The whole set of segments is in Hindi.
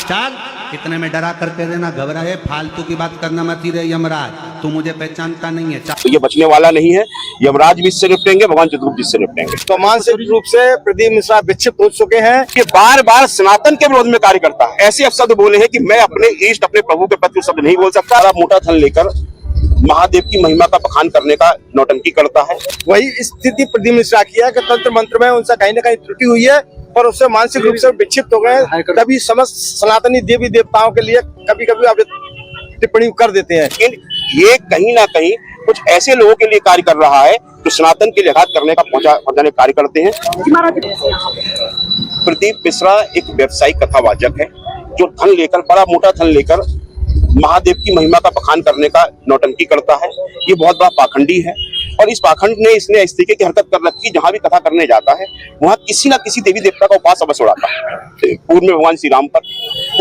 चल इतने में डरा करके देना, घबराए, फालतू की बात करना मत ही रहे। यमराज तू मुझे पहचानता नहीं है। तो ये बचने वाला नहीं है। यमराज भी इससे निपटेंगे, भगवान चित्रगुप्त जी से निपटेंगे। तो मानसिक रूप से प्रदीप मिश्रा विक्षिप्त हो चुके हैं। ये बार बार सनातन के विरोध में कार्य करता है। ऐसे शब्द बोले हैं कि मैं अपने इष्ट अपने प्रभु के प्रति शब्द नहीं बोल सकता। बड़ा मोटा धन लेकर महादेव की महिमा का बखान करने का नौटंकी करता है। वही स्थिति प्रदीप मिश्रा की है कि तंत्र मंत्र में उनसे कहीं ना कहीं त्रुटि हुई है और उससे मानसिक रूप से विक्षिप्त हो गए। तभी समस्त सनातनी देवी देवताओं के लिए कभी कभी आप टिप्पणी कर देते हैं। लेकिन ये कहीं ना कहीं कुछ ऐसे लोगों के लिए कार्य कर रहा है जो सनातन के लिए आघात करने का पहुंचाने कार्य करते हैं। प्रदीप मिश्रा एक व्यवसायिक कथावाचक है जो धन लेकर, बड़ा मोटा धन लेकर महादेव की महिमा का बखान करने का नौटंकी करता है। ये बहुत बड़ा पाखंडी है और इस पाखंड ने इसने इस तरीके की हरकत कर रखी, जहां भी कथा करने जाता है वहां किसी ना किसी देवी देवता का उपास अवश्य उड़ाता है। पूर्व में भगवान श्री राम पर,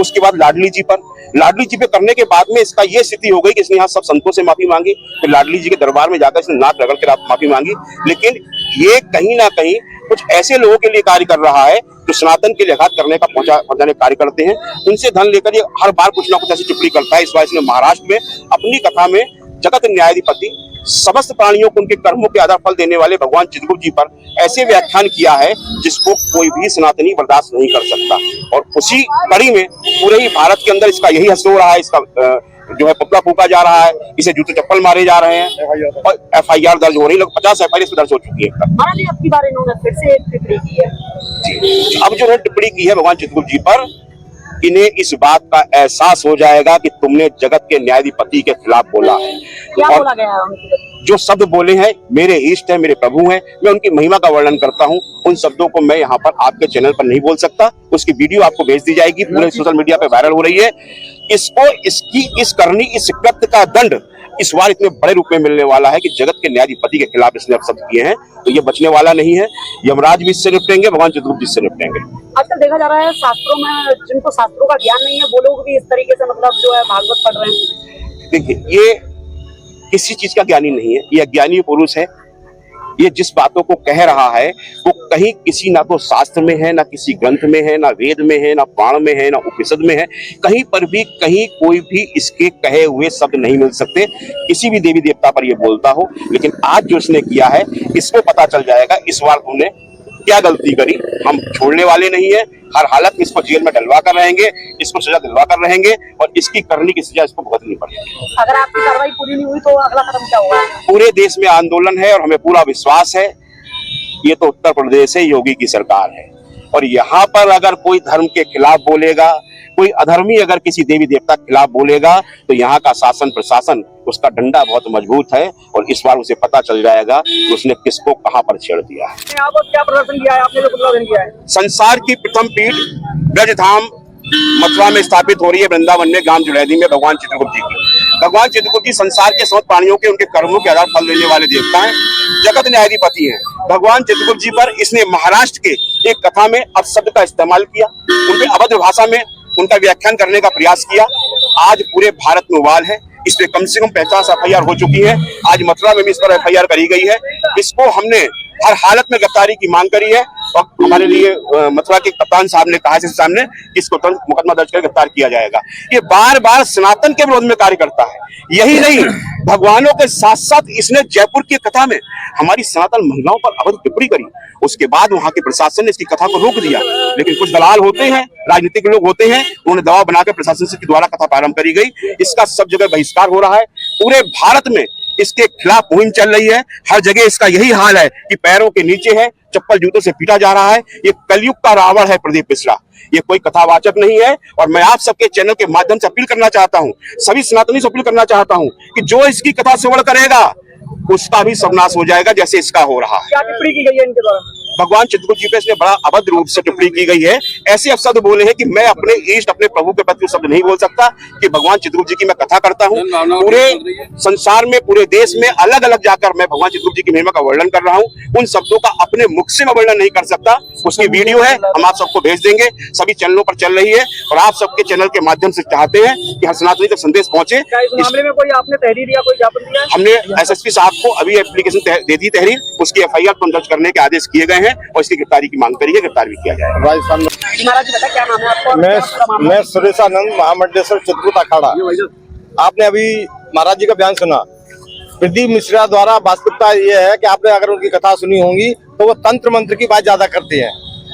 उसके बाद लाडली जी पर। लाडली जी पे करने के बाद में इसका ये स्थिति हो गई कि इसने यहाँ सब संतों से माफी मांगी, फिर लाडली जी के दरबार में जाकर इसने नाक रगड़ के माफी मांगी। लेकिन ये कहीं ना कहीं कुछ ऐसे लोगों के लिए कार्य कर रहा है जो सनातन के लिए आघात करने का पहुंचाने कार्य करते हैं। उनसे धन लेकर ये हर बार कुछ ना कुछ ऐसी टिप्पणी करता है। इस बार इसने महाराष्ट्र में अपनी कथा में जगत न्यायाधिपति, समस्त प्राणियों को उनके कर्मों के आधार फल देने वाले भगवान चित्रगुप्त जी पर ऐसे व्याख्यान किया है जिसको कोई भी सनातनी बर्दाश्त नहीं कर सकता। और उसी कड़ी में पूरे ही भारत के अंदर इसका यही हस्त हो रहा है। इसका जो है पुतला फूका जा रहा है, इसे जूते चप्पल मारे जा रहे हैं और FIR दर्ज हो रही है। 50 FIR इसमें दर्ज हो चुकी है। फिर से टिप्पणी की है। अब जो है टिप्पणी की है भगवान चित्रगुप्त जी पर, इन्हें इस बात का एहसास हो जाएगा कि तुमने जगत के न्यायाधिपति के खिलाफ बोला है। क्या बोला गया है? जो शब्द बोले हैं, मेरे इष्ट है, मेरे प्रभु हैं, मैं उनकी महिमा का वर्णन करता हूं। उन शब्दों को मैं यहाँ पर आपके चैनल पर नहीं बोल सकता। उसकी वीडियो आपको भेज दी जाएगी, पूरे सोशल मीडिया पे वायरल हो रही है। इसको इसकी इस करनी, इस कृत्य का दंड इस बार इतने बड़े रूप में मिलने वाला है कि जगत के न्यायाधिपति के खिलाफ इसने शब्द किए हैं। तो ये बचने वाला नहीं है। यमराज भी इससे निपटेंगे, भगवान चित्रगुप्त जी से निपटेंगे। आजकल देखा जा रहा है शास्त्रों में जिनको शास्त्रों का ज्ञान नहीं है वो लोग भी इस तरीके से मतलब जो है भागवत पढ़ रहे हैं। देखिए, ये किसी चीज का ज्ञानी नहीं है, ये अज्ञानी पुरुष है। ये जिस बातों को कह रहा है वो कहीं किसी ना तो शास्त्र में है, ना किसी ग्रंथ में है, ना वेद में है, ना पुराण में है, ना उपनिषद में है। कहीं पर भी कहीं कोई भी इसके कहे हुए शब्द नहीं मिल सकते किसी भी देवी देवता पर ये बोलता हो। लेकिन आज जो इसने किया है इसको पता चल जाएगा इस बार तुमने क्या गलती करी। हम छोड़ने वाले नहीं है, हर हालत में इसको जेल में डलवा कर रहेंगे, इसको सजा दिलवा कर रहेंगे और इसकी करने की सजा इसको भुगतनी पड़ेगी। अगर आपकी कार्रवाई पूरी नहीं हुई तो अगला कदम क्या होगा? पूरे देश में आंदोलन है और हमें पूरा विश्वास है। ये तो उत्तर प्रदेश है, योगी की सरकार है और यहाँ पर अगर कोई धर्म के खिलाफ बोलेगा, कोई अधर्मी अगर किसी देवी देवता के खिलाफ बोलेगा तो यहाँ का शासन प्रशासन, उसका डंडा बहुत मजबूत है और इस बार उसे पता चल जाएगा कि उसने किसको कहां पर छेड़ दिया है। क्या प्रदर्शन किया है आपने, जो प्रदर्शन किया है? संसार की प्रथम पीठ ब्रजधाम मथुरा में स्थापित हो रही है, वृंदावन में, ग्राम जुलैदी में, भगवान चित्रगुप्त जी की। भगवान चित्रगुप्त जी संसार के समस्त प्राणियों के उनके कर्मों के आधार फल देने वाले देवता हैं, जगत न्यायाधिपति हैं। भगवान चित्रगुप्त जी पर इसने महाराष्ट्र के एक कथा में अपशब्द का इस्तेमाल किया, उनके अभद्र भाषा में उनका व्याख्यान करने का प्रयास किया। आज पूरे भारत में उबाल है। इस पे कम से कम 50 FIR हो चुकी है। आज मथुरा में भी इस पर FIR करी गई है। इसको हमने हर हालत में गिरफ्तारी की मांग करी है और हमारे लिए मथुरा के कप्तान साहब ने कहा सामने कि इसको तुरंत मुकदमा दर्ज कर गिरफ्तार किया जाएगा। ये बार बार सनातन के विरोध में कार्य करता है। यही नहीं, भगवानों के साथ साथ इसने जयपुर की कथा में हमारी सनातन महिलाओं पर अभद्र टिप्पणी करी। उसके बाद वहां के प्रशासन ने इसकी कथा को रोक दिया। लेकिन कुछ दलाल होते हैं, राजनीतिक लोग होते हैं, उन्होंने दबाव बनाकर प्रशासन से द्वारा कथा प्रारंभ करी गई। इसका सब जगह बहिष्कार हो रहा है। पूरे भारत में इसके खिलाफ मुहिम चल रही है। हर जगह इसका यही हाल है कि पैरों के नीचे है, चप्पल जूतों से पीटा जा रहा है। ये कलयुग का रावण है प्रदीप मिश्रा, ये कोई कथावाचक नहीं है। और मैं आप सबके चैनल के माध्यम से अपील करना चाहता हूँ, सभी सनातनी से अपील करना चाहता हूँ कि जो इसकी कथा श्रवण करेगा उसका भी सर्वनाश हो जाएगा जैसे इसका हो रहा है। क्या टिप्पणी की गई है इनके द्वारा? भगवान चित्रगुप्त जी पे इसने बड़ा अभद्र रूप से टिप्पणी की गई है। ऐसे शब्द बोले हैं कि मैं अपने इष्ट अपने प्रभु के प्रति शब्द नहीं बोल सकता कि भगवान चित्रगुप्त जी की मैं कथा करता हूँ। पूरे संसार में, पूरे देश में अलग अलग जाकर मैं भगवान चित्रगुप्त जी की महिमा का वर्णन कर रहा हूँ। उन शब्दों का अपने मुख से मैं वर्णन नहीं कर सकता। उसकी वीडियो है, हम आप सबको भेज देंगे, सभी चैनलों पर चल रही है और आप सबके चैनल के माध्यम से चाहते हैं कि हर सनातनी तक संदेश पहुंचे। इस मामले में कोई आपने तहरीर या कोई ज्ञापन दिया? हमने SSP साहब को अभी एप्लीकेशन दे दी तहरीर, उसकी FIR दर्ज करने के आदेश किए गए हैं। हैं और इसकी गिरफ्तारी की मांग करी है, गिरफ्तार भी किया जाएगा। राजस्थान में महाराज जी बता क्या नाम है आपका और क्या पूरा मामला मैं है? सुरेशानंद महामंडलेश्वर चित्रकूट अखाड़ा। आपने अभी महाराज जी का बयान सुना। प्रदीप मिश्रा द्वारा वास्तविकता ये है कि आपने अगर उनकी कथा सुनी होंगी तो वो तंत्र मंत्र की बात ज्यादा करते हैं,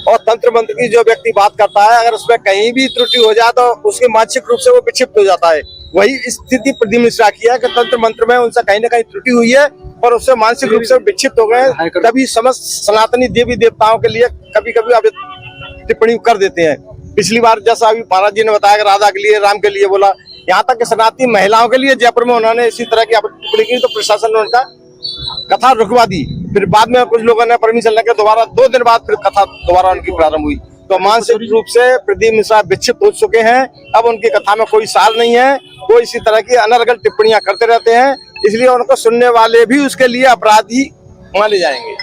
और तंत्र मंत्र की जो व्यक्ति बात करता है अगर उसमें कहीं भी त्रुटि हो जाए तो उसके मानसिक रूप से वो विक्षिप्त हो जाता है। वही स्थिति प्रदीप मिश्रा की है कि तंत्र मंत्र में उनसे कहीं ना कहीं त्रुटि हुई है और उससे मानसिक रूप से विक्षिप्त हो गए। तभी समस्त सनातनी देवी देवताओं के लिए कभी कभी आप टिप्पणी कर देते हैं। पिछली बार जैसा अभी महाराज जी ने बताया कि राधा के लिए, राम के लिए बोला, यहाँ तक कि सनातनी महिलाओं के लिए जयपुर में उन्होंने इसी तरह की टिप्पणी की तो प्रशासन ने उनका कथा रुकवा दी। फिर बाद में कुछ लोगों ने परमिशन लेकर दोबारा 2 दिन बाद फिर कथा दोबारा उनकी प्रारंभ हुई। तो मानसिक रूप से प्रदीप मिश्रा विक्षिप्त हो चुके हैं। अब उनकी कथा में कोई सार नहीं है, वो इसी तरह की अनर्गल टिप्पणियां करते रहते हैं, इसलिए उनको सुनने वाले भी उसके लिए अपराधी माने जाएंगे।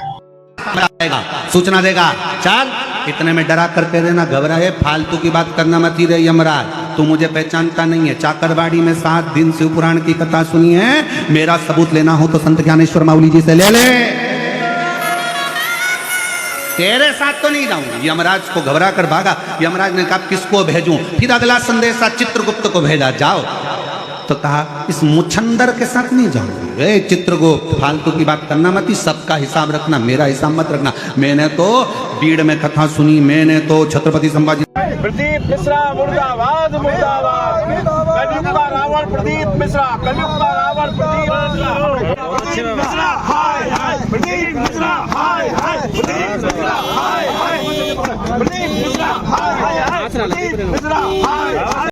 सूचना देगा, चल इतने में डरा कर कह देना घबराए, फालतू की बात करना मत ही रे यमराज, तू मुझे पहचानता नहीं है। चाकरबाड़ी में 7 दिन शिव पुराण की कथा सुनी है, मेरा सबूत लेना हो तो संत ज्ञानेश्वर माउली जी से ले ले। तेरे साथ तो नहीं जाऊंगा। यमराज को घबरा कर भागा। यमराज ने कहा किसको भेजूं? फिर अगला संदेशा चित्रगुप्त को भेजा, जाओ। तो कहा इस मुछंदर के साथ नहीं जाऊंगी। ए चित्रगुप्त, फालतू की बात करना मत, सबका हिसाब रखना, मेरा हिसाब मत रखना। मैंने तो बीड़ में कथा सुनी, मैंने तो छत्रपति संभाजी। प्रदीप मिश्रा मुर्दाबाद, मुर्दाबाद। कलयुग का रावण प्रदीप मिश्रा, कलयुग का रावण प्रदीप मिश्रा, हाय हाय प्रदीप मिश्रा, हाय हाय प्रदीप मिश्रा, हाय हाय प्रदीप मिश्रा, हाय हाय प्रदीप मिश्रा, हाय।